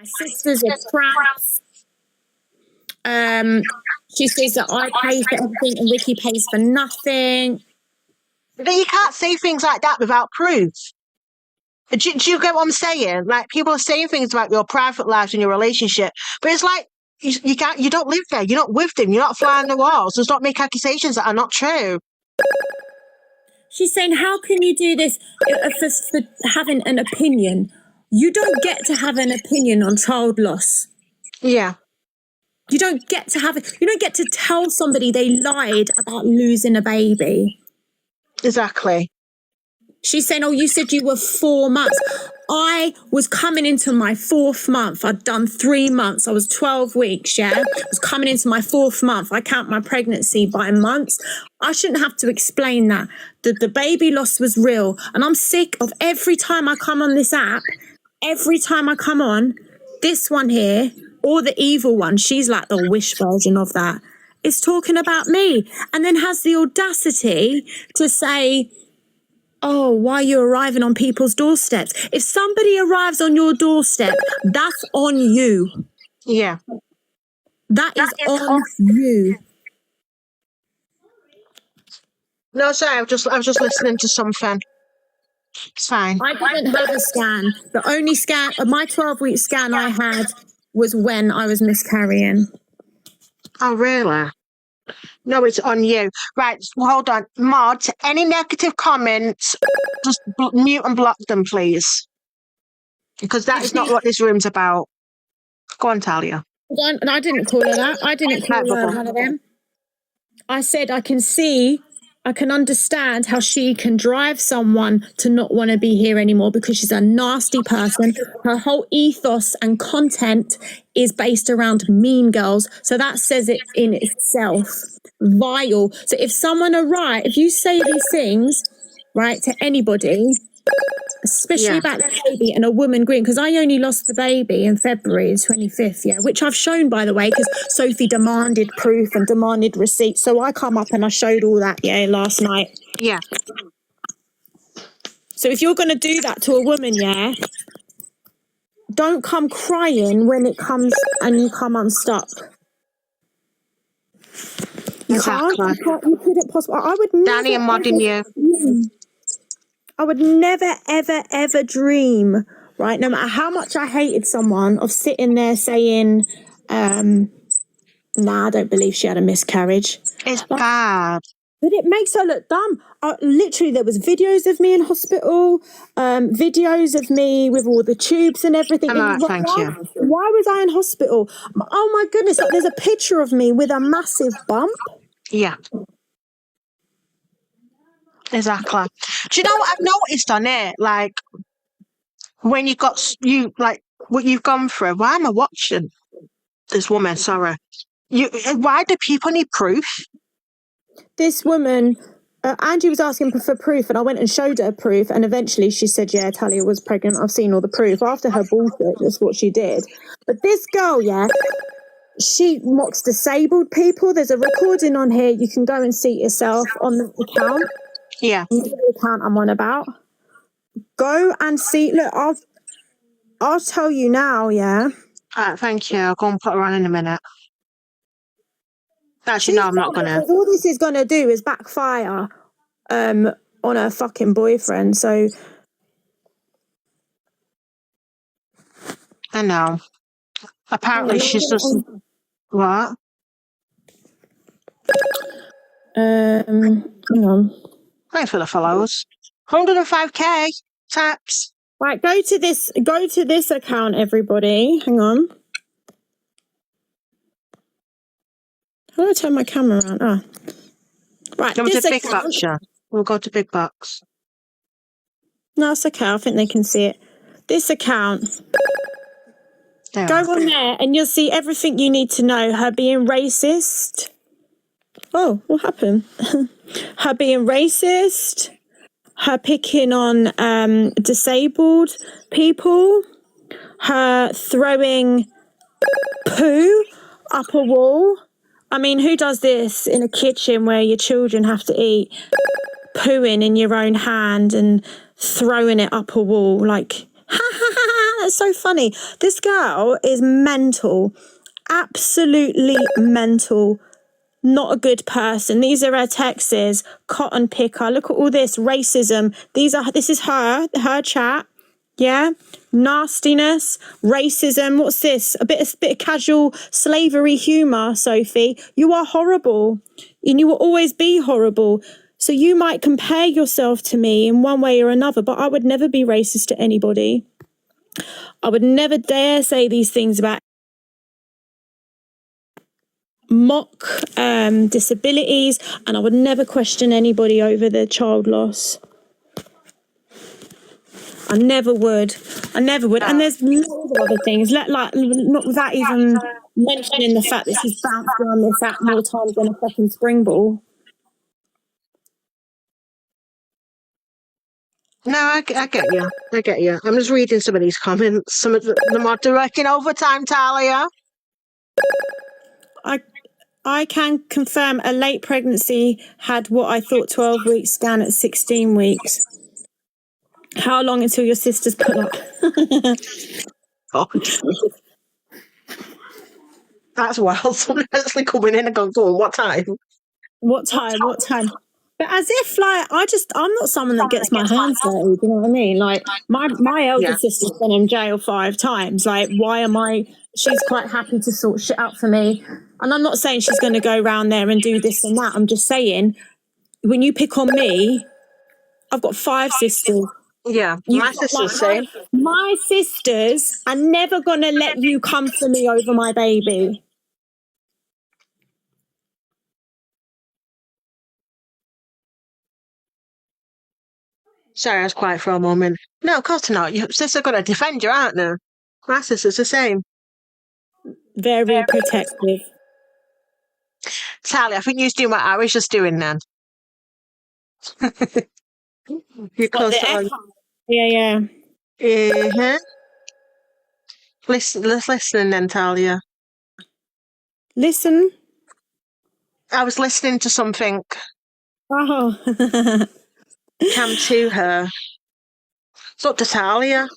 My sisters are traps. She says that I pay for everything and Ricky pays for nothing. But you can't say things like that without proof. Do you get what I'm saying? Like, people are saying things about your private lives and your relationship, but it's like you don't live there. You're not with them. You're not flying the walls. Just don't make accusations that are not true. She's saying, how can you do this for having an opinion? You don't get to have an opinion on child loss. Yeah. You don't get to have it. You don't get to tell somebody they lied about losing a baby. Exactly. She's saying, oh, you said you were 4 months. I was coming into my 4th month. I'd done 3 months. I was 12 weeks, yeah? I was coming into my 4th month. I count my pregnancy by months. I shouldn't have to explain that. The baby loss was real. And I'm sick of every time I come on this app, every time I come on, this one here, or the evil one, she's like the Wish version of that, is talking about me. And then has the audacity to say, oh, why are you arriving on people's doorsteps? If somebody arrives on your doorstep, that's on you. Yeah. That is on you. No, sorry, I was just listening to something. It's fine. I didn't have a scan. The only scan, my 12-week scan I had was when I was miscarrying. Oh, really? No, it's on you. Right, well, hold on. Mod, any negative comments, just mute and block them, please. Because that is not what this room's about. Go on, Talia. I didn't call her that. I didn't call her one of them. I said I can understand how she can drive someone to not want to be here anymore because she's a nasty person. Her whole ethos and content is based around Mean Girls. So that says it in itself. Vile. So if you say these things, right, to anybody, especially about the baby and a woman green, because I only lost the baby in February 25th, which I've shown, by the way, because Sophie demanded proof and demanded receipts. So I come up and I showed all that, last night. Yeah. So if you're going to do that to a woman, don't come crying when it comes and you come unstuck. You couldn't possibly. I would never. Danny and modding you. I would never, ever, ever dream, right, no matter how much I hated someone, of sitting there saying, nah, I don't believe she had a miscarriage. It's bad. But it makes her look dumb. Literally, there was videos of me in hospital, videos of me with all the tubes and everything. Thank you. Why was I in hospital? Oh, my goodness. Like, there's a picture of me with a massive bump. Yeah. Exactly. Do you know what I've noticed on it? Like, when what you've gone through. Why am I watching this woman? Sorry. Why do people need proof? This woman, Angie was asking for proof, and I went and showed her proof, and eventually she said, yeah, Talia was pregnant. I've seen all the proof. After her bullshit, that's what she did. But this girl, she mocks disabled people. There's a recording on here. You can go and see it yourself on the account. Yeah. The account I'm on about. Go and see. Look, I'll tell you now, Thank you. I'll go and put her on in a minute. Actually, no, I'm not going to. All this is going to do is backfire on her fucking boyfriend, so... I know. Apparently, she's just... What? Hang on. Thanks for the follows. 105k taps. Right, go to this account, everybody. Hang on. How do I turn my camera on? Right, Go to big box, We'll go to big box. No, it's okay. I think they can see it. This account. Go on there and you'll see everything you need to know. Her being racist. Oh, what happened? Her being racist. Her picking on disabled people. Her throwing poo up a wall. I mean, who does this in a kitchen where your children have to eat? Pooing in your own hand and throwing it up a wall like, ha ha ha, that so funny? This girl is mental, absolutely mental. Not a good person. These are her texts. Cotton picker. Look at all this racism. This is her chat. Yeah, nastiness, racism. What's this? A bit of casual slavery humor. Sophie, you are horrible, and you will always be horrible. So you might compare yourself to me in one way or another, but I would never be racist to anybody. I would never dare say these things about mock disabilities, and I would never question anybody over their child loss. I never would. And there's loads of other things. Not without even mentioning the fact that she's bounced around this app more times than a fucking spring ball. No, I get you. I get you. I'm just reading some of these comments. Some of them are working overtime, Talia. I can confirm a late pregnancy had what I thought 12 weeks scan at 16 weeks. How long until your sisters pull up? God. That's wild. Someone actually coming in and going, "Go on, what time? What time? But as if, like, I'm not someone that gets my hands dirty. Do you know what I mean? Like, my elder sister's been in jail 5 times. Like, why am I? She's quite happy to sort shit out for me. And I'm not saying she's going to go around there and do this and that. I'm just saying, when you pick on me, I've got 5 sisters. Yeah, my sister's same. My sisters are never going to let you come for me over my baby. Sorry, I was quiet for a moment. No, of course not. Your sister's going to defend you, aren't they? My sister's the same. Very protective. Talia, I think you're doing what I was just doing then. You're close on. Yeah. Uh-huh. Let's listen then, Talia. Listen. I was listening to something. Oh. Cam to her. It's up to Talia.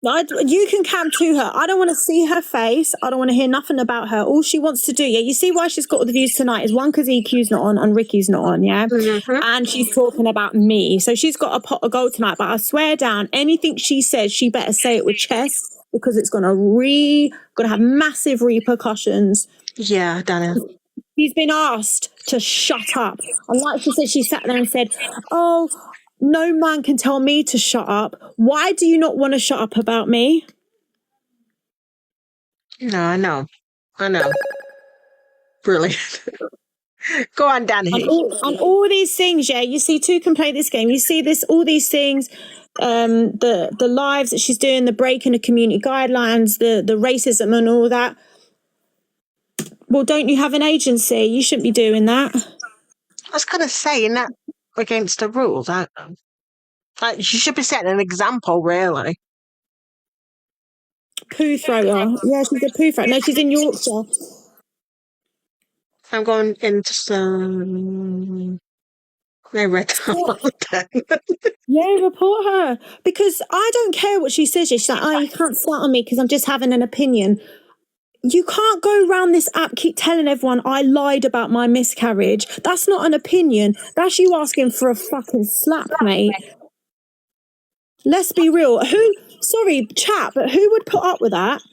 You can cam to her. I don't want to see her face. I don't want to hear nothing about her. All she wants to do, yeah, you see why she's got all the views tonight is, one, because EQ's not on and Ricky's not on, yeah? Mm-hmm. And she's talking about me. So she's got a pot of gold tonight, but I swear down, anything she says, she better say it with chest, because it's gonna have massive repercussions. Yeah, Daniel. She's been asked to shut up. And like she said, she sat there and said, "Oh, no man can tell me to shut up. Why do you not want to shut up about me?" No, I know. Brilliant. Go on, Danny. And all these things, yeah, you see, two can play this game. You see this, all these things, the lives that she's doing, the breaking of community guidelines, the racism and all that. Well, don't you have an agency? You shouldn't be doing that. I was going to say, isn't that against the rules? I don't know. Like, she should be setting an example, really. Poo thrower. Yeah, she's a poo thrower. No, she's in Yorkshire. I'm going into some... I read that. Yeah, report her. Because I don't care what she says. She's like, "Oh, you can't slat on me because I'm just having an opinion." You can't go around this app keep telling everyone I lied about my miscarriage. That's not an opinion. That's you asking for a fucking slap, mate. Let's be real. Sorry, chat, but who would put up with that?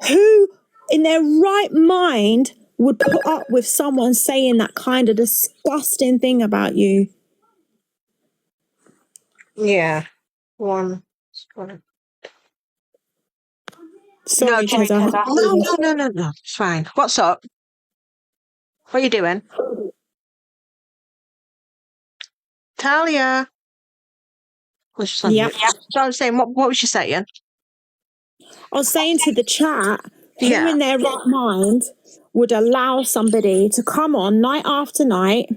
Who in their right mind would put up with someone saying that kind of disgusting thing about you? Yeah. One. Sorry, Tessa. No. It's fine. What's up? What are you doing? Talia. Yeah. So I was saying, what was you saying? I was saying to the chat, who in their right mind would allow somebody to come on night after night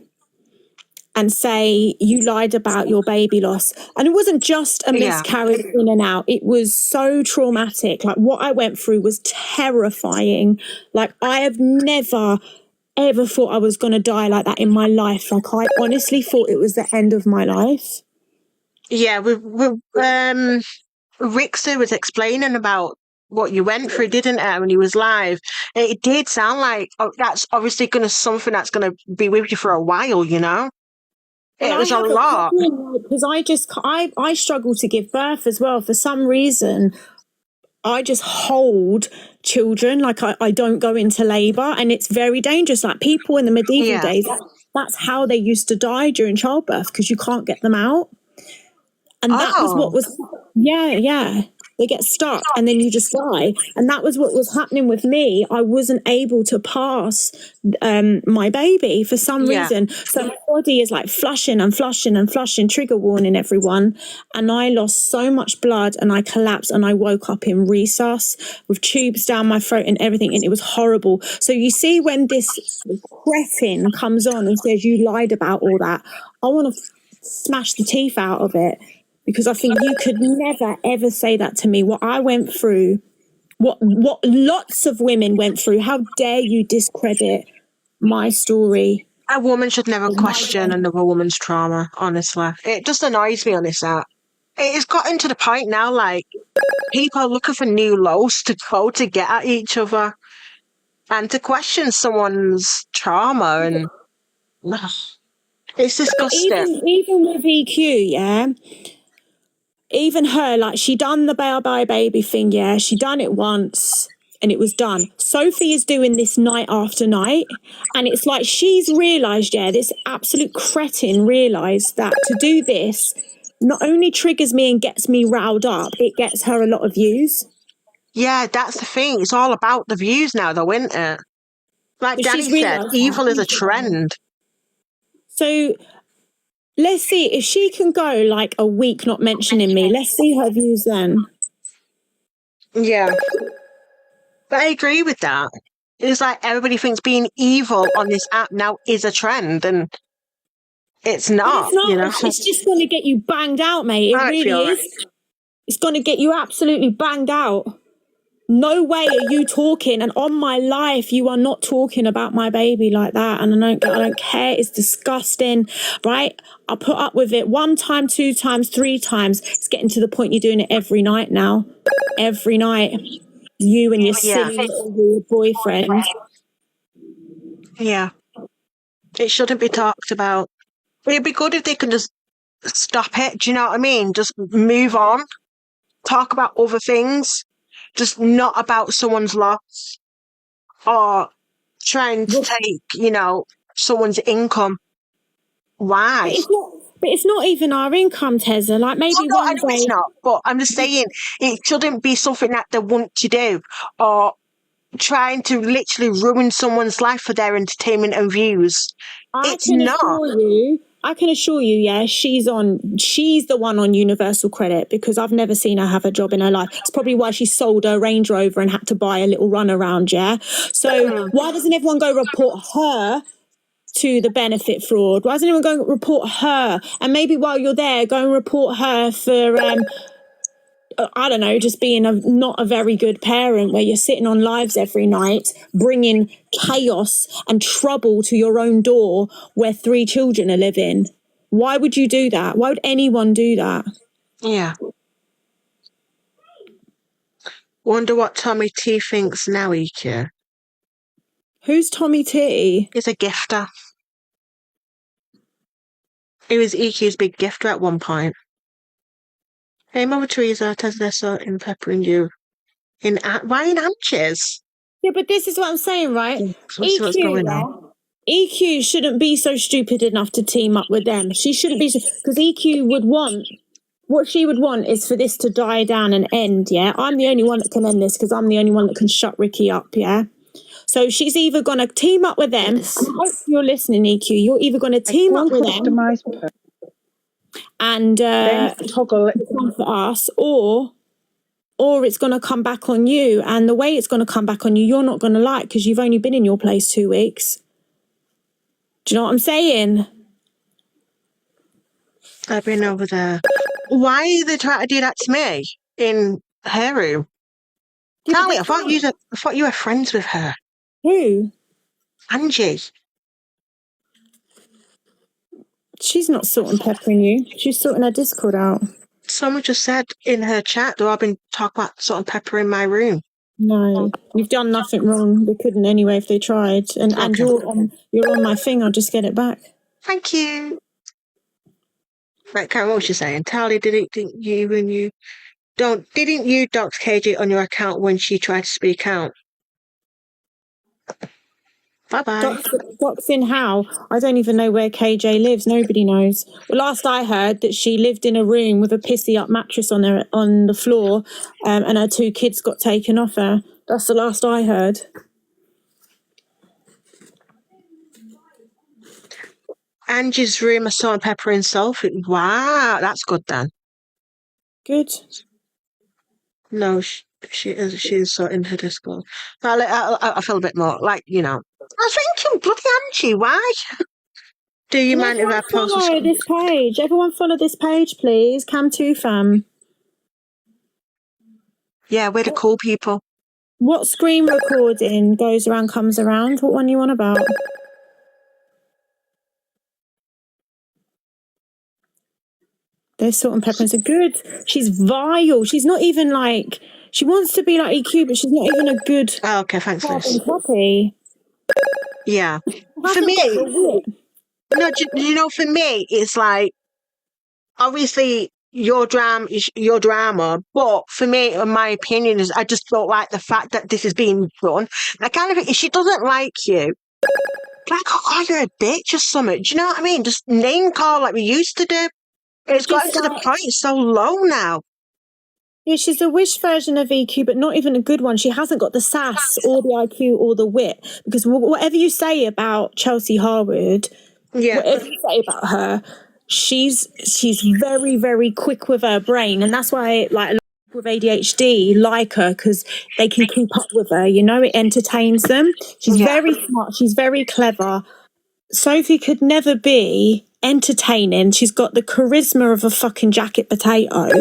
and say you lied about your baby loss? And it wasn't just a miscarriage in and out. It was so traumatic. Like, what I went through was terrifying. Like, I have never, ever thought I was going to die like that in my life. Like, I honestly thought it was the end of my life. Yeah, Rixa was explaining about what you went through, didn't it, when he was live? It did sound like that's obviously something that's gonna be with you for a while, you know? Well, It I was a have a lot. problem because I struggle to give birth as well. For some reason, I just hold children, like I don't go into labour, and it's very dangerous. Like people in the medieval Yeah. days, that's how they used to die during childbirth because you can't get them out. And that was what Oh, was, yeah. They get stuck and then you just die. And that was what was happening with me. I wasn't able to pass my baby for some yeah. reason. So my body is like flushing and flushing and flushing, trigger warning everyone. And I lost so much blood and I collapsed and I woke up in resus with tubes down my throat and everything. And it was horrible. So you see, when this cretin comes on and says you lied about all that, I want to smash the teeth out of it. Because I think you could never, ever say that to me. What I went through, what lots of women went through. How dare you discredit my story? A woman should never question another woman's trauma, honestly. It just annoys me on this app. It's gotten to the point now, like, people are looking for new lows to go to get at each other and to question someone's trauma, and ugh, it's disgusting. Even with EQ, yeah. Even her, like she done the bye baby thing, yeah. She done it once and it was done. Sophie is doing this night after night, and it's like she's realised, yeah, this absolute cretin realised that to do this not only triggers me and gets me riled up, it gets her a lot of views. Yeah, that's the thing. It's all about the views now, though, isn't it? Like But Danny she's said, realised evil is a that. trend. So let's see if she can go like a week not mentioning me. Let's see her views then. Yeah. But I agree with that. It's like everybody thinks being evil on this app now is a trend, and it's But it's not, you not. know? It's just going to get you banged out, mate. It I don't really feel right. is. It's going to get you absolutely banged out. No way are you talking, and on my life, you are not talking about my baby like that. And I don't care. It's disgusting, right? I'll put up with it 1 time, 2 times, 3 times. It's getting to the point you're doing it every night now. Every night. You and your Yeah. silly little weird boyfriend. Yeah. It shouldn't be talked about. It'd be good if they can just stop it. Do you know what I mean? Just move on. Talk about other things. Just not about someone's loss or trying to take, someone's income. But Why? it's not even our income, Tessa. Like No, maybe no, I one know it's day. not, but I'm just saying it shouldn't be something that they want to do, or trying to literally ruin someone's life for their entertainment and views. It's not. I can assure you, yeah, she's the one on universal credit, because I've never seen her have a job in her life. It's probably why she sold her Range Rover and had to buy a little runaround, yeah. So why doesn't everyone go report her to the benefit fraud? Why doesn't anyone go and report her? And maybe while you're there, go and report her for I don't know, just being not a very good parent, where you're sitting on lives every night, bringing chaos and trouble to your own door where 3 children are living. Why would you do that? Why would anyone do that? Yeah. Wonder what Tommy T thinks now, EQ. Who's Tommy T? He's a gifter. He was EQ's big gifter at one point. Hey, Mother Teresa, Tesla in peppering you. Why in Anches? Yeah, but this is what I'm saying, right? Let's see what's going on. EQ shouldn't be so stupid enough to team up with them. She shouldn't be, because EQ would want, what she would want is for this to die down and end, yeah? I'm the only one that can end this, because I'm the only one that can shut Ricky up, yeah? So she's either going to team up with them. Yes. I hope you're listening, EQ. You're either going to team up with them and toggle for us, or it's going to come back on you. And the way it's going to come back on you, you're not going to like, because you've only been in your place 2 weeks. Do you know what I'm saying? I've been over there. Why are they trying to do that to me in her room? Talia, I thought you were friends with her. Who? Angie. She's not salt and peppering you. She's sorting her Discord out. someone just said in her chat, though, I've been talking about salt and pepper in my room. No, you've done nothing wrong. They couldn't anyway if they tried. And Okay. you're on my thing. I'll just get it back. Thank you. Right, Karen, what was you saying? Talia, didn't you dox KJ on your account when she tried to speak out? Bye-bye. Doxing how? I don't even know where KJ lives. Nobody knows. Well, last I heard that she lived in a room with a pissy up mattress on the floor, and her 2 kids got taken off her. That's the last I heard. Angie's room of salt and pepper and Sophie. Wow, that's good then. Good. No, she is so in her Discord. But I feel a bit more like, I was thinking, bloody Angie, why? Do you mind if I post? Follow this page. Everyone follow this page, please. Cam2 fam. Yeah, we're the cool people. What screen recording goes around comes around? What one you on about? There's salt and pepper and so good. She's vile. She's not even like, she wants to be like EQ, but she's not even a good okay, thanks, Liz. copy. Yeah. For me, no, for me, it's like, obviously, your drama is your drama, but for me, in my opinion, is I just don't like the fact that this is being done. I kind of think if she doesn't like you, like, oh, you're a bitch or something. Do you know what I mean? Just name call like we used to do. It's gotten to the point, it's so low now. Yeah, she's a wish version of EQ, but not even a good one. She hasn't got the sass or the IQ or the wit. Because whatever you say about Chelsea Harwood, whatever you say about her, she's very, very quick with her brain. And that's why, like, a lot of people with ADHD like her, because they can keep up with her. It entertains them. She's very smart. She's very clever. Sophie could never be entertaining. She's got the charisma of a fucking jacket potato.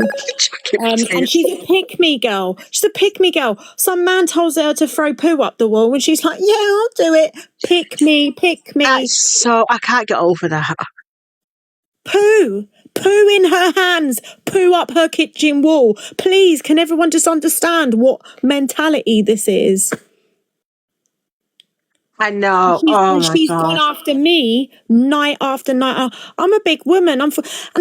And she's a pick-me girl. She's a pick-me girl. Some man tells her to throw poo up the wall and she's like, yeah, I'll do it. Pick me. So I can't get over that. Poo in her hands, poo up her kitchen wall. Please, can everyone just understand what mentality this is? I know. She's gone after me night after night. I'm a big woman. And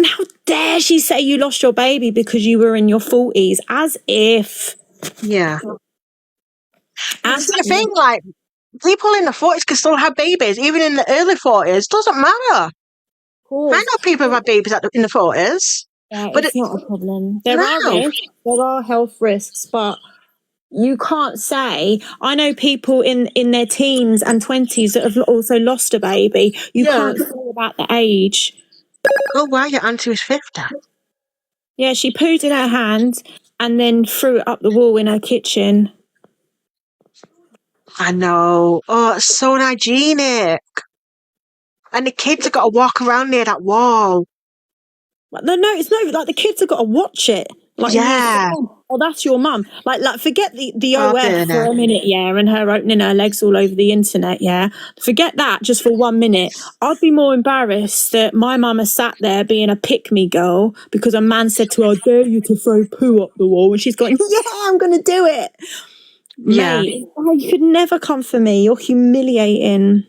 how dare she say you lost your baby because you were in your 40s? As if. Yeah. That's the thing, like, people in the 40s can still have babies, even in the early 40s. Doesn't matter. I know people who have babies in the 40s. Yeah, but it's not a problem. There are health risks, but you can't say. I know people in their teens and 20s that have also lost a baby. You can't say about the age. Oh, wow, your auntie was 50. Yeah, she pooed in her hand and then threw it up the wall in her kitchen. I know. Oh, it's so unhygienic. And the kids have got to walk around near that wall. No, it's not like the kids have got to watch it. Like, oh, that's your mum. Like forget the OF for a minute, and her opening her legs all over the internet, Forget that just for 1 minute. I'd be more embarrassed that my mum has sat there being a pick-me girl because a man said to her, I dare you to throw poo up the wall. And she's going, yeah, I'm going to do it. Yeah. Mate, you could never come for me. You're humiliating.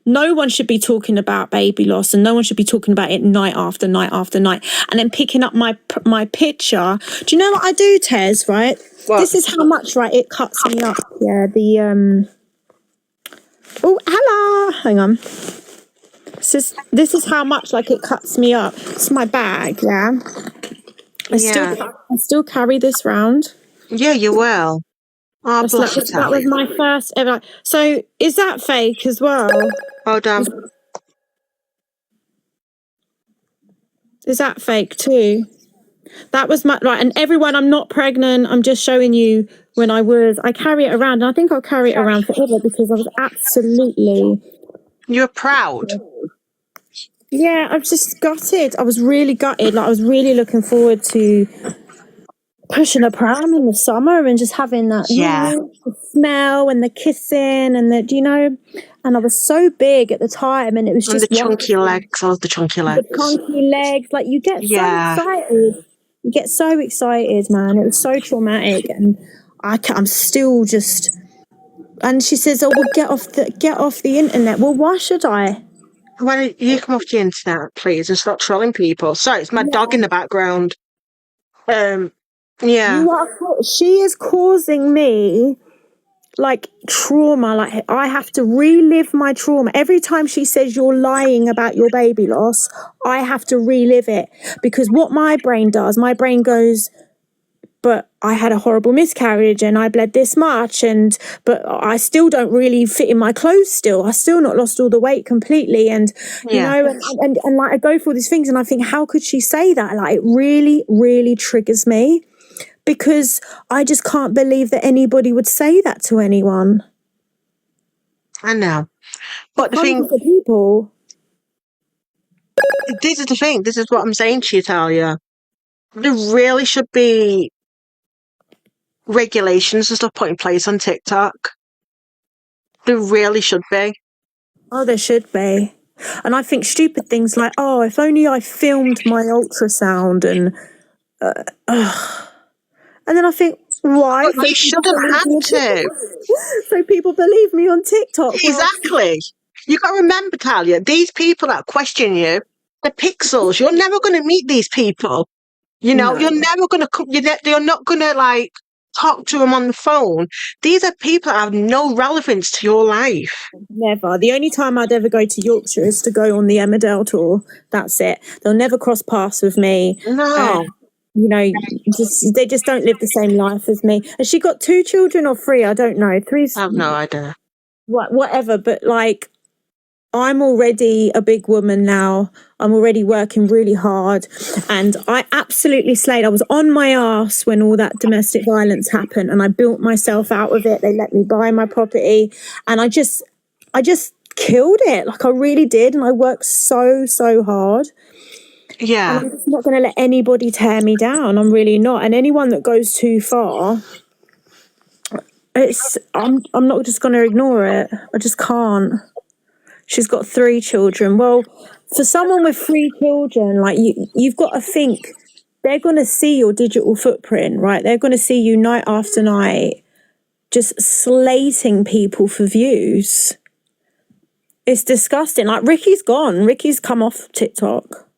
No one should be talking about baby loss, and no one should be talking about it night after night after night. And then picking up my picture. Do you know what I do, Tez? Right? What? This is how much, right? It cuts me up. Yeah. Oh, hello. Hang on. This is how much like it cuts me up. It's my bag. Yeah. I still carry this round. Yeah, you will. Oh, bless you, that was my first ever. So is that fake as well? Hold on. Is that fake too? That was my right. And everyone, I'm not pregnant. I'm just showing you when I carry it around, and I think I'll carry it around forever because I was absolutely. You're proud. Yeah, I was just gutted. I was really gutted. Like I was really looking forward to pushing a pram in the summer and just having that, Yeah. the smell and the kissing and the, and I was so big at the time and it was And the just chunky wonderful. legs. I love the chunky The legs. chunky legs, like you get so Yeah. excited. You get so excited, man. It was so traumatic and I'm still just, and she says, oh, well, get off the internet. Well, why should I? Why don't you come off the internet, please, and stop trolling people? Sorry, it's my dog in the background. Yeah. She is causing me like trauma. Like I have to relive my trauma every time she says you're lying about your baby loss. I have to relive it because what my brain does, my brain goes, but I had a horrible miscarriage and I bled this much but I still don't really fit in my clothes still. I still not lost all the weight completely and Yeah. and like I go for all these things and I think how could she say that? Like it really, really triggers me because I just can't believe that anybody would say that to anyone. I know. But the thing, Hundreds of people. this is the thing. This is what I'm saying to you, Talia. There really should be regulations and stuff put in place on TikTok. There really should be. Oh, there should be. And I think stupid things like, oh, if only I filmed my ultrasound and then I think, why? But you shouldn't have to. So people believe me on TikTok. Well, Exactly. You got to remember, Talia, these people that question you, the pixels, you're never going to meet these people. You know, No. you're never going to, you're not going to like talk to them on the phone. These are people that have no relevance to your life. Never. The only time I'd ever go to Yorkshire is to go on the Emmerdale tour. That's it. They'll never cross paths with me. No. You know, they just don't live the same life as me. Has she got 2 children or 3? I don't know. 3's I have no idea. whatever. But like, I'm already a big woman now. I'm already working really hard and I absolutely slayed. I was on my ass when all that domestic violence happened and I built myself out of it. They let me buy my property and I just killed it. Like I really did. And I worked so, so hard. Yeah. And I'm just not going to let anybody tear me down. I'm really not. And anyone that goes too far, I'm not just going to ignore it. I just can't. She's got 3 children. Well, for someone with 3 children, like you've got to think they're going to see your digital footprint, right? They're going to see you night after night just slating people for views. It's disgusting. Like Ricky's gone. Ricky's come off TikTok.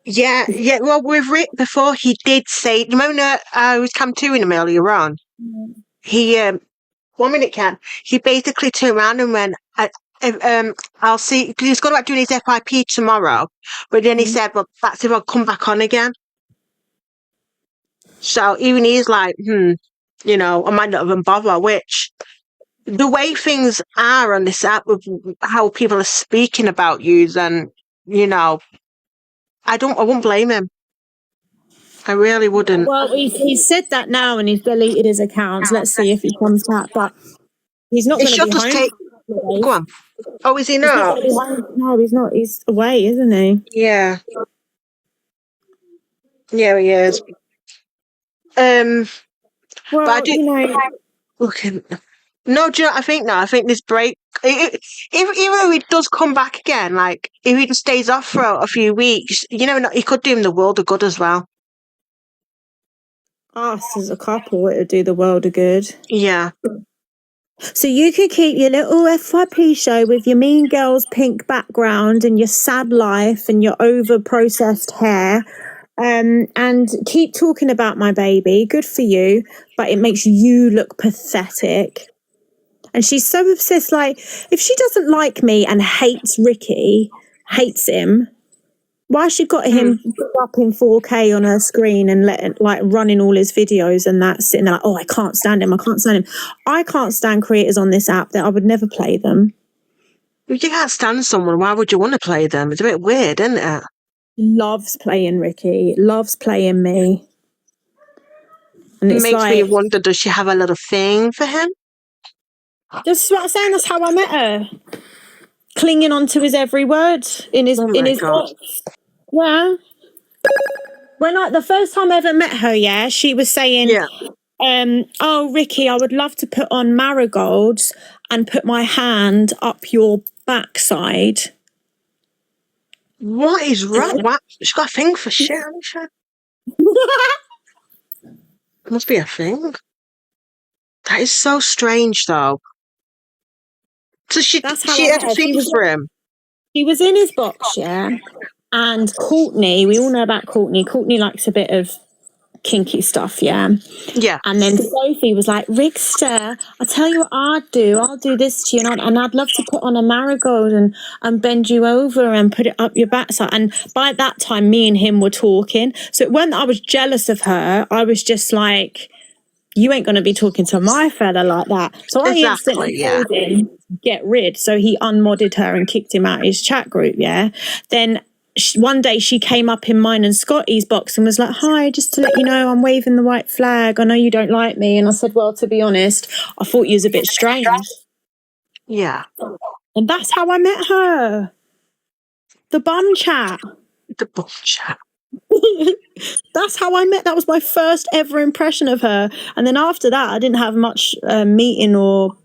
Yeah. Well, with Rick before, he did say, you remember I was come to him earlier on? He, 1 minute, Ken. He basically turned around and went, I'll see, because he's going about doing his FIP tomorrow. But then he said, well, that's if I'll come back on again. So even he's like, you know, I might not even bother, which the way things are on this app with how people are speaking about you, then, you know, I wouldn't blame him. I really wouldn't. Well, he's said that now and he's deleted his accounts. Let's see if he comes back. But he's not It going to should be just home. take. Go on. Oh, is he He's not not? going to be home. No, he's not. He's away, isn't he? Yeah. Yeah, he is. Well, But I do. you know, Okay. No, do you know what I think now? I think this break, if even if he does come back again, like if he just stays off for a few weeks, you know, he could do him the world of good as well. us as a couple, it would do the world of good. Yeah. So you could keep your little FYP show with your Mean Girls pink background and your sad life and your over-processed hair, and keep talking about my baby. Good for you, but it makes you look pathetic. And she's so obsessed. Like, if she doesn't like me and hates Ricky, hates him, why she got him up in 4K on her screen and running all his videos and that, sitting there like, oh, I can't stand him. I can't stand creators on this app that I would never play them. If you can't stand someone, why would you want to play them? It's a bit weird, isn't it? Loves playing Ricky, loves playing me. And It makes me wonder, does she have a little thing for him? This is what I'm saying. That's how I met her. Clinging on to his every word in his God. box. Yeah. the first time I ever met her, yeah, she was saying, Yeah. oh, Ricky, I would love to put on marigolds and put my hand up your backside. What is wrong? What? She's got a thing for shit, hasn't she? Must be a thing. That is so strange, though. So That's how she I had met her. things for him. She was in his box, yeah. And Courtney, we all know about Courtney. Courtney likes a bit of kinky stuff, yeah. Yeah. And then Sophie was like, Rigster, I'll tell you what I'd do. I'll do this to you. And I'd love to put on a marigold and bend you over and put it up your backside. And by that time, me and him were talking. So it wasn't that I was jealous of her. I was just like, you ain't going to be talking to my fella like that. So I instantly told him, get rid. So he unmodded her and kicked him out of his chat group, yeah. Then one day she came up in mine and Scotty's box and was like, hi, just to let you know, I'm waving the white flag. I know you don't like me. And I said, well, to be honest, I thought you was a bit strange. Yeah. And that's how I met her. The bum chat. The bum chat. That's how I met. That was my first ever impression of her. And then after that, I didn't have much meeting or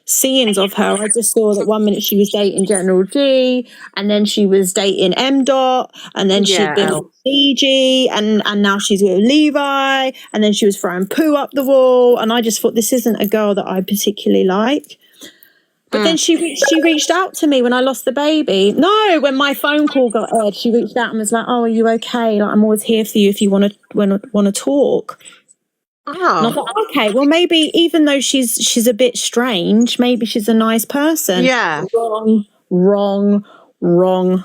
seeings of her. I just saw that 1 minute she was dating General G, and then she was dating M. Dot, and then she'd been with CG, and now she's with Levi, and then she was throwing poo up the wall. And I just thought, this isn't a girl that I particularly like. But then she reached out to me when I lost the baby. No, when my phone call got aired, she reached out and was like, "Oh, are you okay? Like, I'm always here for you if you want to talk." And I thought, okay, well, maybe even though she's a bit strange, maybe she's a nice person. Yeah. Wrong. Well,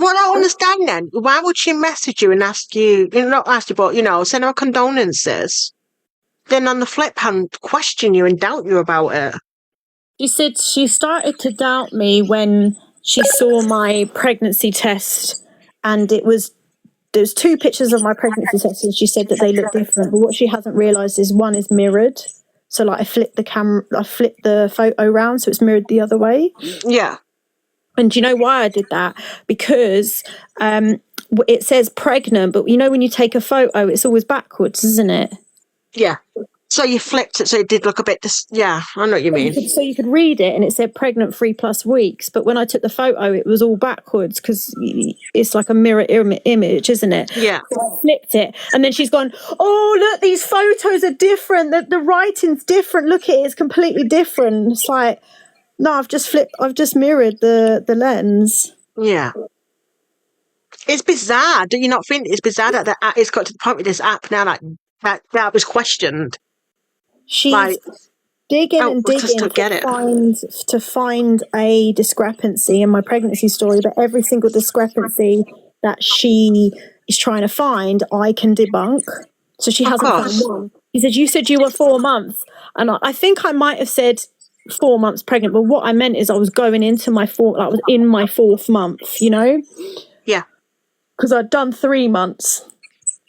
I don't understand then. Why would she message you and ask you, not ask you, but, send her condolences? Then on the flip hand, question you and doubt you about it. She said she started to doubt me when she saw my pregnancy test, and there's two pictures of my pregnancy test, and she said that they look different. But what she hasn't realised is one is mirrored. So like I flipped the photo around so it's mirrored the other way. Yeah. And do you know why I did that? Because it says pregnant, but when you take a photo, it's always backwards, isn't it? Yeah. So you flipped it, so it did look a bit. Yeah, I know what you mean. So you could read it, and it said pregnant 3+ weeks. But when I took the photo, it was all backwards because it's like a mirror image, isn't it? Yeah. So I flipped it, and then she's gone, "Oh, look, these photos are different. The writing's different. Look at it; it's completely different." It's like, no, I've just mirrored the lens. Yeah. It's bizarre. Do you not think it's bizarre that it's got to the point with this app now that was questioned? She's digging to find a discrepancy in my pregnancy story, but every single discrepancy that she is trying to find, I can debunk. So she hasn't found one. He said, you said you were 4 months. And I think I might have said 4 months pregnant, but what I meant is I was going into I was in my 4th month, Yeah. Because I'd done 3 months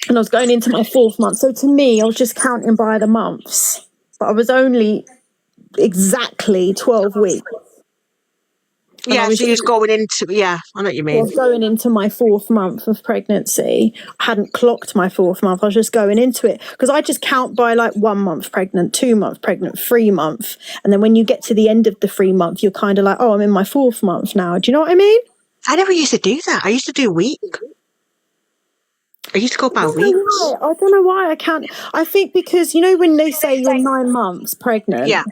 and I was going into my 4th month. So to me, I was just counting by the months, but I was only exactly 12 weeks. Yeah, so you was going into, I know what you mean. I was going into my 4th month of pregnancy. I hadn't clocked my 4th month. I was just going into it because I just count by like 1 month pregnant, 2 months pregnant, 3 months. And then when you get to the end of the 3 month, you're kind of like, oh, I'm in my 4th month now. Do you know what I mean? I never used to do that. I used to do week. I used to go by weeks. I don't know why I can't. I think because, when they say you're 9 months pregnant. Yeah.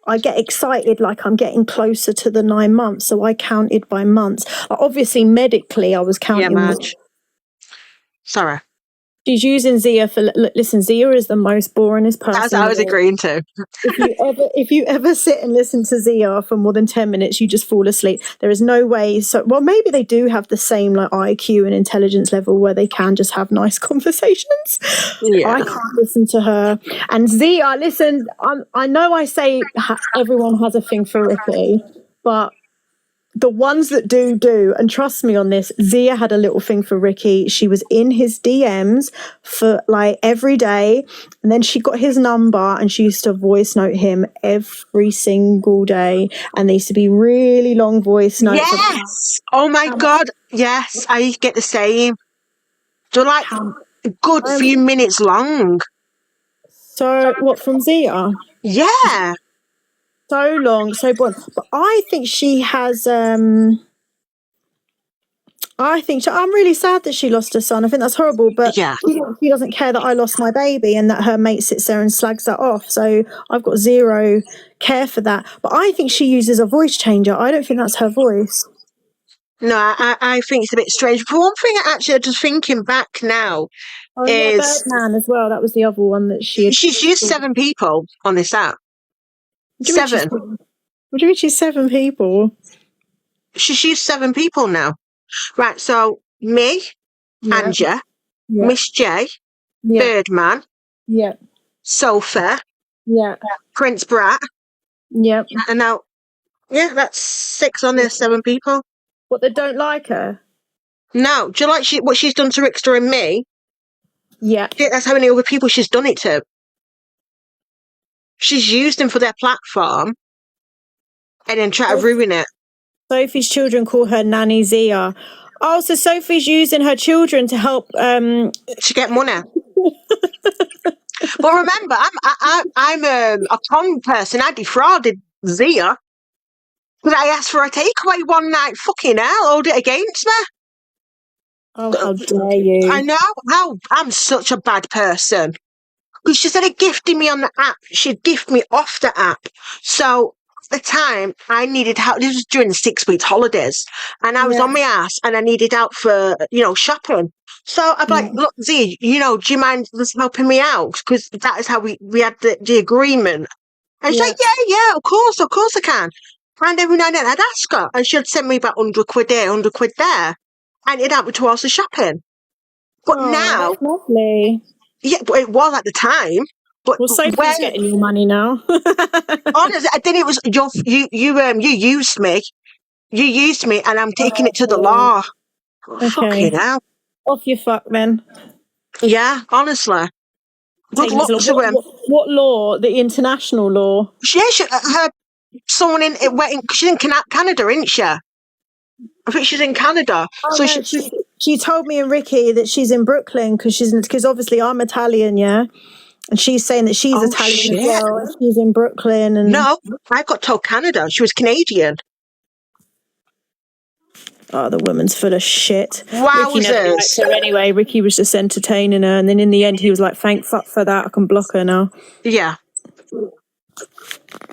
I get excited like I'm getting closer to the 9 months, so I counted by months. Obviously, medically, I was counting. Yeah, Marge. Sorry. She's using Zia for. Listen, Zia is the most boringest person. That's what I was agreeing to. If you ever sit and listen to Zia for more than 10 minutes, you just fall asleep. There is no way. So, well, maybe they do have the same like IQ and intelligence level where they can just have nice conversations. Yeah. I can't listen to her. And Zia, listen, I know I say everyone has a thing for Ricky, but the ones that do, and trust me on this, Zia had a little thing for Ricky. She was in his DMs for like every day, and then she got his number and she used to voice note him every single day, and they used to be really long voice notes. Yes! Oh my God, yes, I get the same. They're like a good few minutes long. So what, from Zia? Yeah. So long, so boring. But I think she has. I'm really sad that she lost her son. I think that's horrible. But Yeah. she doesn't care that I lost my baby and that her mate sits there and slags that off. So I've got zero care for that. But I think she uses a voice changer. I don't think that's her voice. No, I think it's a bit strange. But one thing, actually, just thinking back now, Oh yeah, is Birdman as well. That was the other one that she had. she's used 7 people on this app. What do you mean 7. what do you mean she's 7 people? She's used 7 people now. Right, so me, Yeah. Anja, Yeah. Miss J, Yeah. Birdman, Yeah. Sophie, Yeah. Prince Brat, Yeah. and now, yeah, that's 6 on there, 7 people. What, they don't like her? Now, do you like what she's done to Rickster and me? Yeah. That's how many other people she's done it to. She's used them for their platform and then try to ruin it. Sophie's children call her Nanny Zia. Oh, so Sophie's using her children to help. To get money. But remember, I'm a con person. I defrauded Zia because I asked for a takeaway one night. Fucking hell, hold it against me. Oh, how dare you! I know how I'm such a bad person. Because she said of gifting me on the app, she'd gift me off the app. So at the time, I needed help. This was during the 6 weeks holidays, and I was on my ass, and I needed help for shopping. So I'm like, look, Z, do you mind just helping me out? Because that is how we had the agreement. And she's like, yeah, of course I can. And every now and then I'd ask her, and she'd send me about 100 quid here, 100 quid there, and it'd help me towards the shopping. But now, that's lovely. yeah, but it was at the time. But well, Sophie's getting your money now. Honestly, I think it was you used me. You used me, and I'm taking it to the law. Okay. Fucking hell. Off you fuck then. Yeah, honestly. Good luck to him. What law? The international law? She's in Canada, isn't she? I think she's in Canada. Oh, so no, she told me and Ricky that she's in Brooklyn because obviously I'm Italian, yeah. And she's saying that she's Italian as well. And she's in Brooklyn. And no, I got told Canada. She was Canadian. Oh, the woman's full of shit. Wowzers. Ricky never liked her anyway. Ricky was just entertaining her, and then in the end, he was like, "Thank fuck for that. I can block her now." Yeah.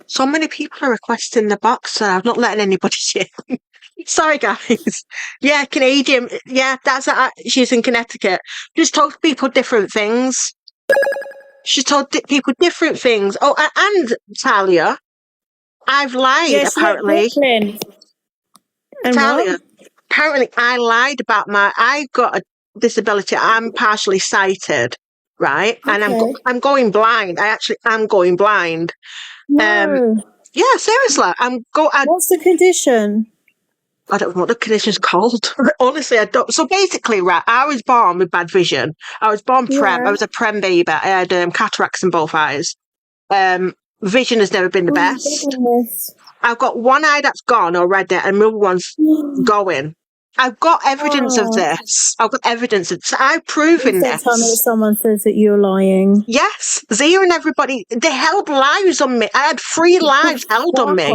So many people are requesting the box, so I'm not letting anybody in. Sorry, guys. Yeah, Canadian. Yeah, she's in Connecticut. Just told people different things. She told people different things. Oh, and Talia, I've lied, apparently. And Talia, what? apparently I lied about I've got a disability. I'm partially sighted, right? Okay. And I'm going blind. I actually am going blind. No. Yeah, seriously. What's the condition? I don't know what the condition's called. Honestly, I don't. So basically, right, I was born with bad vision. I was born prem. I was a prem baby. I had cataracts in both eyes. Vision has never been the best. Goodness. I've got one eye that's gone already, and the other one's going. I've got evidence of this. I've got evidence of this. I've proven this. Tell me that someone says that you're lying. Yes, Zia and everybody, they held lives on me. I had 3 lives held on me.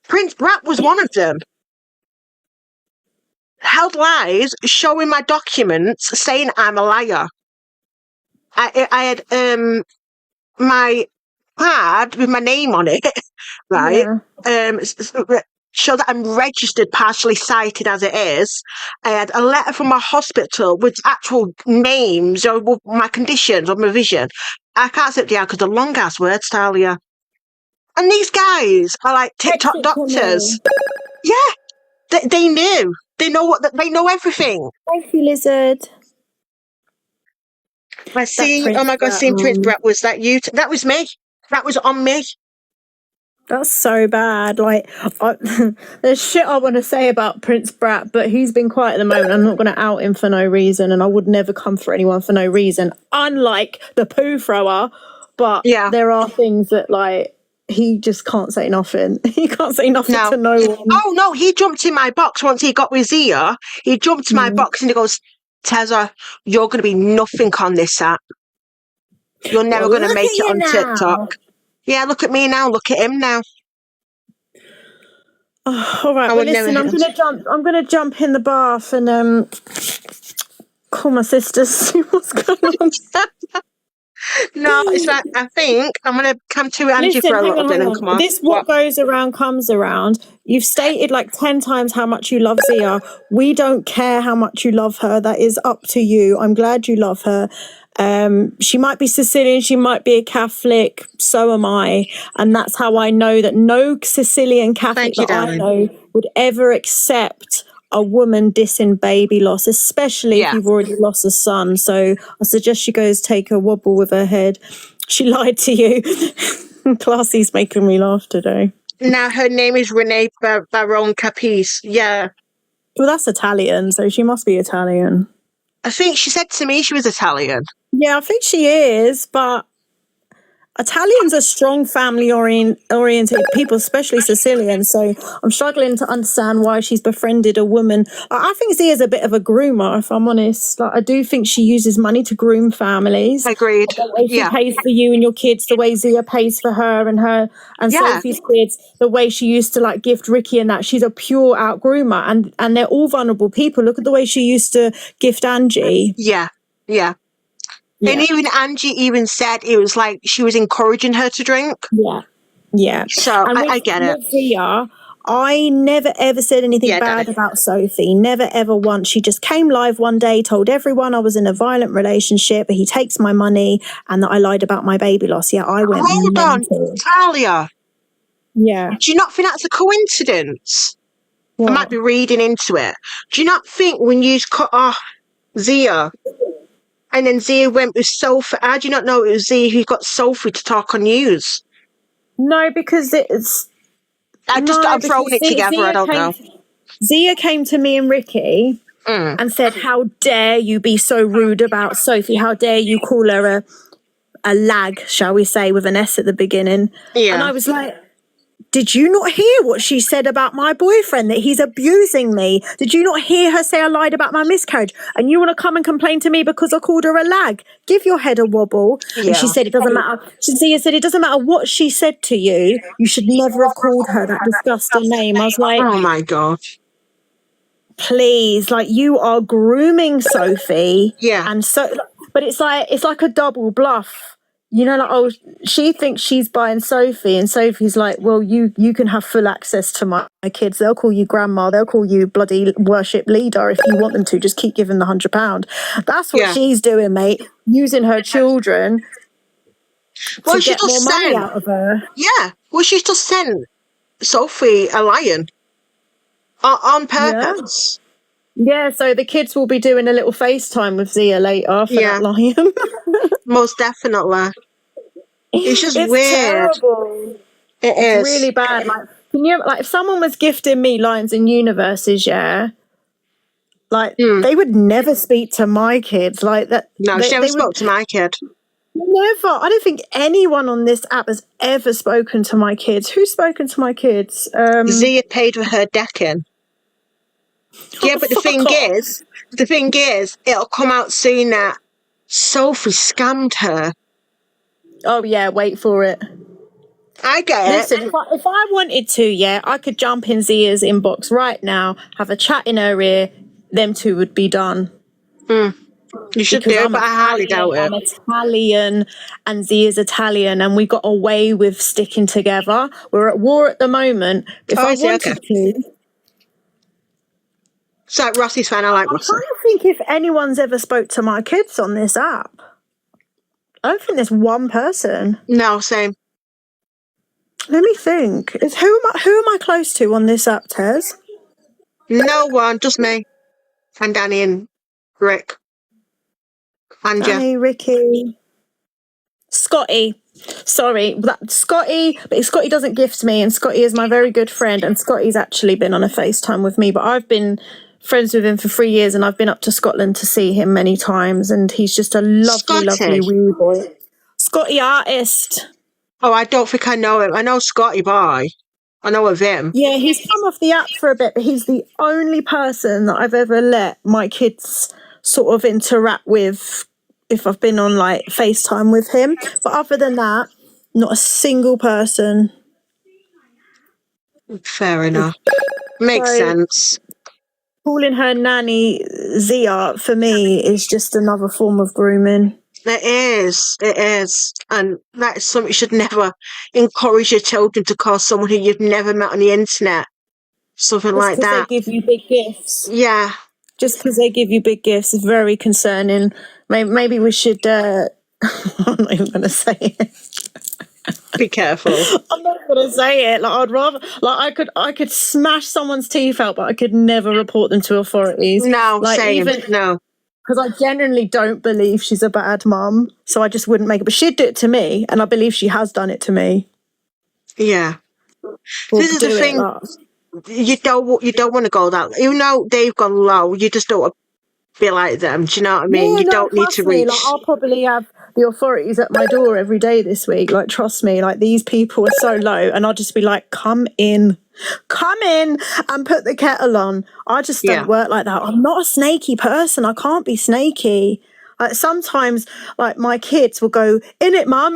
Prince Brat was one of them. Held lies, showing my documents, saying I'm a liar. I had my card with my name on it, right? Show that I'm registered partially sighted as it is. I had a letter from my hospital with actual names of my conditions of my vision. I can't sit down because the long ass words, Talia. And these guys are like TikTok doctors. Yeah, they knew. They know they know everything. Thank you, Lizard. Oh my God, seeing Prince Brat, was that you? That was me. That was on me. That's so bad. Like, there's shit I want to say about Prince Brat, but he's been quiet at the moment. I'm not going to out him for no reason, and I would never come for anyone for no reason, unlike the poo thrower. But there are things that, like, he just can't say nothing. He can't say nothing to no one. Oh, no, he jumped in my box once he got with Zia. He jumped in my box and he goes, Tezza, you're going to be nothing on this app. You're never Well, going to look make at it you on TikTok. now. Yeah, look at me now. Look at him now. Oh, all right, I well, would never listen, hit him. I'm gonna jump in the bath and call my sisters, see what's going on. No, it's like, I think I'm going to come to Angie for Listen, a hang little on, bit hang and on. come on. This What? what goes around comes around. You've stated like 10 times how much you love Zia. We don't care how much you love her. That is up to you. I'm glad you love her. She might be Sicilian, she might be a Catholic, so am I. And that's how I know that no Sicilian Catholic Thank you, that I darling. know would ever accept a woman dissing baby loss, especially if Yeah. you've already lost a son. So I suggest she goes take a wobble with her head. She lied to you. Classy's making me laugh today. Now her name is Renee Baron Capiz. Yeah. Well, that's Italian, so she must be Italian. I think she said to me she was Italian. Yeah, I think she is, but Italians are strong family oriented people, especially Sicilian. So I'm struggling to understand why she's befriended a woman. I think Zia's a bit of a groomer, if I'm honest. Like, I do think she uses money to groom families. Agreed. The way she Yeah. pays for you and your kids, the way Zia pays for her and Yeah. Sophie's kids, the way she used to like gift Ricky and that. She's a pure out groomer, and they're all vulnerable people. Look at the way she used to gift Angie. Yeah. Yeah. Yeah. And even Angie even said it was like she was encouraging her to drink. Yeah. Yeah. So And I get it. with Zia, I never ever said anything Yeah, bad darling. about Sophie. Never ever once. She just came live one day, told everyone I was in a violent relationship, but he takes my money and that I lied about my baby loss. Yeah, I went Hold on, mental. Talia. Yeah. Do you not think that's a coincidence? I What? might be reading into it. Do you not think when you cut off Zia and then Zia went with Sophie, how do you not know it was Zia who got Sophie to talk on news? No, because I'm throwing it together, I don't know. Zia came to me and Ricky and said, "How dare you be so rude about Sophie? How dare you call her a lag, shall we say, with an S at the beginning?" Yeah. And I was like, did you not hear what she said about my boyfriend, that he's abusing me? Did you not hear her say I lied about my miscarriage? And you want to come and complain to me because I called her a lag? Give your head a wobble. Yeah. And she said it doesn't matter. Zia said it doesn't matter what she said to you. You should never have called her that disgusting name. I was like, Oh my God. please, like, you are grooming Sophie. Yeah. And so, but it's like a double bluff. You know, like, oh, she thinks she's buying Sophie, and Sophie's like, well, you can have full access to my kids. They'll call you grandma. They'll call you bloody worship leader if you want them to. Just keep giving the £100. That's what Yeah. she's doing, mate. Using her children Well, to she get more just money sent. out of her. Yeah. Well, she just sent Sophie a lion on purpose. Yeah, so the kids will be doing a little FaceTime with Zia later for Yeah. that lion. Most definitely. It's just It's weird. terrible. It It's is. really bad. Like, can you, like, if someone was gifting me Lions and Universes, yeah, like, they would never speak to my kids like that. No, she never they spoke would to my kid. never. I don't think anyone on this app has ever spoken to my kids. Who's spoken to my kids? Zia paid for her decking. Yeah, but the fuck thing off. is, it'll come out soon that Sophie scammed her. Oh yeah, wait for it. I get Listen, it. if I wanted to, yeah, I could jump in Zia's inbox right now, have a chat in her ear. Them two would be done. You should Because do it, but I highly doubt I'm it. Italian and Zia's Italian, and we got away with sticking together. We're at war at the moment. If Oh, I is it? wanted Okay. to, It's like Rossi's fan. I like I'm Rossi. trying to think if anyone's ever spoke to my kids on this app. I don't think there's one person. No, same. Let me think. Who am I close to on this app, Tez? No one, just me. And Danny and Rick. And Jeff. Danny, Ricky, Scotty. Sorry, Scotty, but Scotty doesn't gift me, and Scotty is my very good friend, and Scotty's actually been on a FaceTime with me, but I've been friends with him for 3 years, and I've been up to Scotland to see him many times, and he's just a lovely, lovely wee boy. Scotty artist. Oh, I don't think I know him. I know Scotty Boy. I know of him. Yeah, he's come off the app for a bit, but he's the only person that I've ever let my kids sort of interact with if I've been on like FaceTime with him. But other than that, not a single person. Fair enough. Makes So sense. calling her nanny Zia for me is just another form of grooming. It is. And that is something you should never encourage your children to call someone who you've never met on the internet. Something Just like because they that. give you big gifts. Yeah. Just because they give you big gifts is very concerning. Maybe we should. I'm not even going to say it. Be careful. I'm not going to say it. Like I'd rather, like I could smash someone's teeth out, but I could never report them to authorities. No, like same. No. Because I genuinely don't believe she's a bad mum, so I just wouldn't make it. But she'd do it to me, and I believe she has done it to me. Yeah. We'll This is the thing. You don't want to go that. Even though they've gone low, you just don't want to be like them. Do you know what I mean? You don't need to reach. Like, I'll probably have the authorities at my door every day this week. Like, trust me. Like, these people are so low, and I'll just be like, come in and put the kettle on. I just don't work like that. I'm not a snaky person. I can't be snaky. Like sometimes, like my kids will go, in it, mum,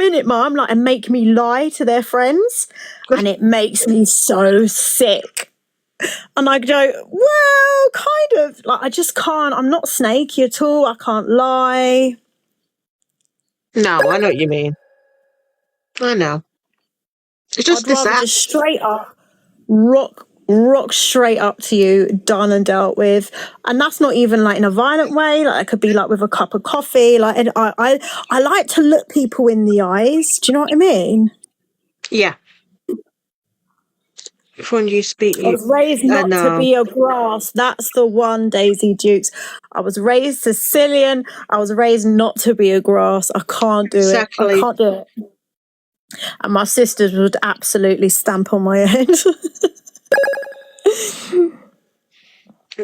like, and make me lie to their friends, and it makes me so sick. And I go, well, kind of. Like I just can't. I'm not snaky at all. I can't lie. No, I know what you mean. I know. It's just I'd rather just straight up rock straight up to you, done and dealt with. And that's not even like in a violent way. Like it could be like with a cup of coffee. Like, and I like to look people in the eyes. Do you know what I mean? Yeah. When you speak, I was raised not to be a grass. That's the one, Daisy Dukes. I was raised Sicilian. I was raised not to be a grass. I can't do it. I can't do it. And my sisters would absolutely stamp on my head.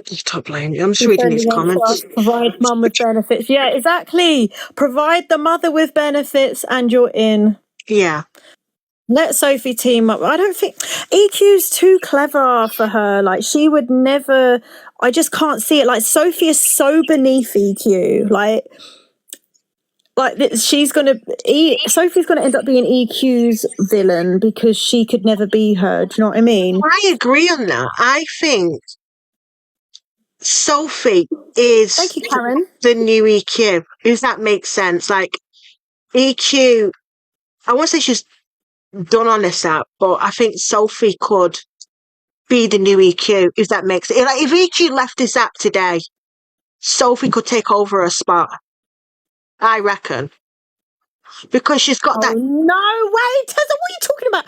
Stop blaming you. I'm just reading these comments. Provide mum with benefits. Yeah, exactly. Provide the mother with benefits and you're in. Yeah. Let Sophie team up. I don't think EQ's too clever for her. Like she would never. I just can't see it. Like Sophie is so beneath EQ. Like Sophie's gonna end up being EQ's villain because she could never be her. Do you know what I mean? I agree on that. I think Sophie is Thank you, Karen. the new EQ. If that makes sense. Like EQ, I won't say she's done on this app, but I think Sophie could be the new EQ, if that makes it. Like if EQ left this app today, Sophie could take over her spot. I reckon. Because she's got that. No way, Tessa, what are you talking about?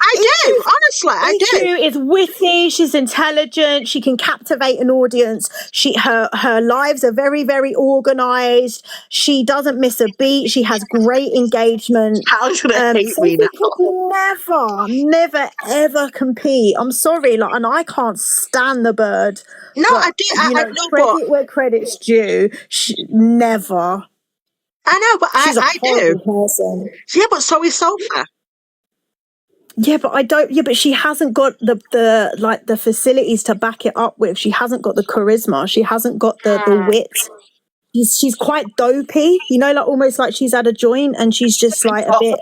I do, honestly, I do. EQ is witty, she's intelligent, she can captivate an audience. Her lives are very, very organised. She doesn't miss a beat. She has great engagement. How's gonna hate me now? Could never, ever compete. I'm sorry, like, and I can't stand the bird. No, but, I do. I know, credit where credit's due. Never. I know, but she's I do. Person. Yeah, but so is Sophie. Yeah, but I don't. Yeah, but she hasn't got the facilities to back it up with. She hasn't got the charisma. She hasn't got the wit. She's quite dopey, like almost like she's had a joint and she's just like a bit.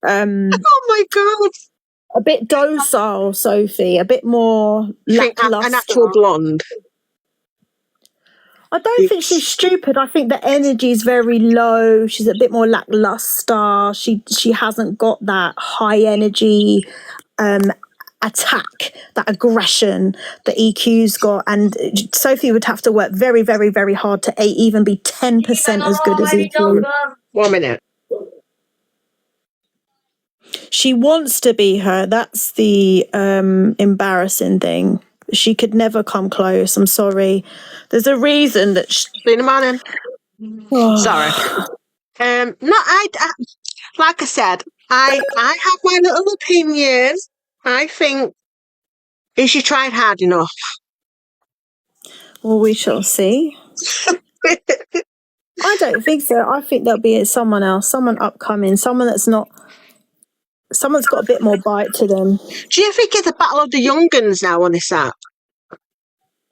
Oh my god! A bit docile, Sophie. A bit more lackluster. An actual blonde. I don't think she's stupid. I think the energy is very low. She's a bit more lackluster. She hasn't got that high energy attack, that aggression that EQ's got. And Sophie would have to work very, very, very hard to even be 10% as good as EQ. 1 minute. She wants to be her. That's the embarrassing thing. She could never come close. I'm sorry. There's a reason that Been a morning. Sorry. No, I like I said, I have my little opinion. I think if she tried hard enough. Well, we shall see. I don't think so. I think there'll be someone else, someone upcoming, someone's got a bit more bite to them. Do you think it's a battle of the young guns now on this app?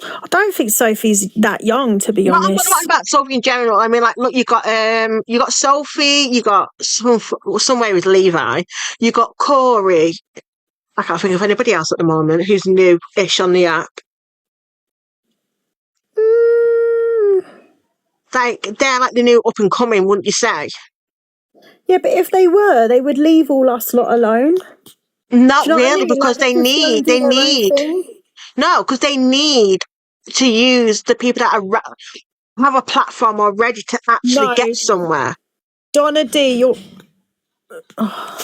I don't think Sophie's that young, to be No, I'm honest. not about Sophie in general. I mean, like, look, you got Sophie, you got somewhere with Levi, you got Corey. I can't think of anybody else at the moment who's new-ish on the app. Like, they're like the new up and coming, wouldn't you say? Yeah, but if they were, they would leave all us lot alone. Not Do you know what I really, mean? because Like, they just go and do their own thing. no, because they need to use the people that have a platform already to actually No, get somewhere. Donna D, you're. Oh,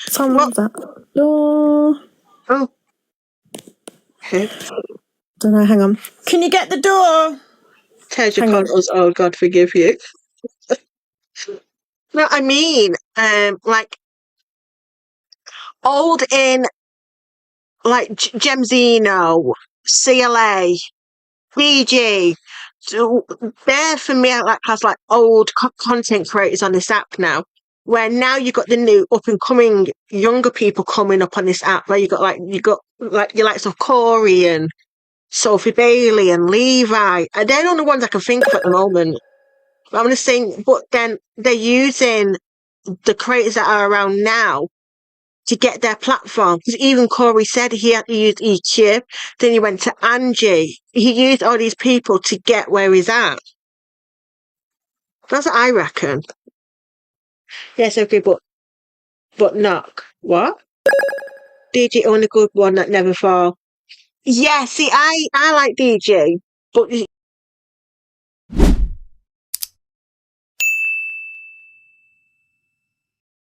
Well, someone's at the door. oh, okay. Don't know. Hang on. Can you get the door? Tells your Hang on. condos, oh God, forgive you. No, I mean, like old in like Gemzino, CLA, BG. So they're for me like has like old content creators on this app now. Where now you've got the new up and coming younger people coming up on this app. Where you got your likes of Corey and Sophie Bailey and Levi. And they're the only ones I can think of at the moment. I'm just saying, but then they're using the creators that are around now to get their platform. Because even Corey said he had to use EQ. Then he went to Angie. He used all these people to get where he's at. That's what I reckon. Yes, okay, but knock. What? DJ only good one that never fall. Yeah, see, I like DJ, but